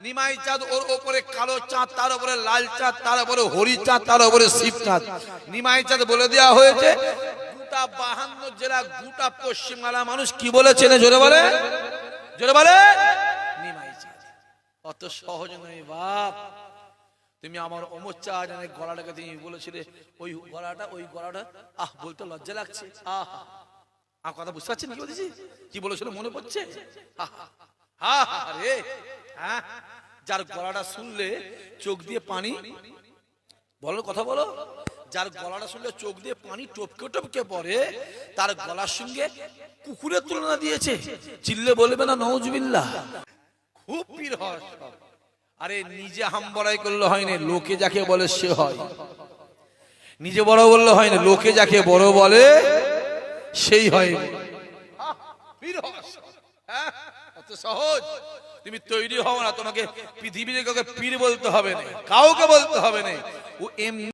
নিমাই চাঁদ, ওর উপরে কালো চাঁদ, তার উপরে লাল চাঁদ, তার উপরে হরি চাঁদ, তার উপরে শিব চাঁদ। নিমাই চাঁদ বলে দেওয়া হয়েছে গোটা 52 জেলা, গোটা পশ্চিমবাংলা মানুষ কি বলেছেন? জোরে বলে, জোরে বলে নিমাই চাঁদ। অত সহজ নয় বাপ। তুমি আমার অমর চাঁদ গলাটাকে তুমি বলেছিলে, ওই গলাটা আহ বলতে লজ্জা লাগছে। আহ আর কথা বুঝতে পারছেন কি বলেছি? কি বলেছিল মনে পড়ছে? যার গলাটা শুনলে চোখ দিয়ে পানি, বলো কথা বলো, যার গলাটা শুনলে চোখ দিয়ে পানি টপকে টপকে পড়ে, তার গলার সঙ্গে কুকুরের তুলনা দিয়েছে। চিল্লে বলবে না নাউজুবিল্লাহ? খুব পীর হয় সব। আরে নিজে হাম বড়াই করলে হয় না, লোকে যাকে বলে সে হয়। নিজে বড় বললে হয় না, লোকে যাকে বড় বলে সেই হয়। পীর হয় এত সহজ। তুমি তৈরি হও না, তোমাকে পৃথিবীর কাউকে পীর বলতে হবে না, কাউকে বলতে হবে না। ও এমনি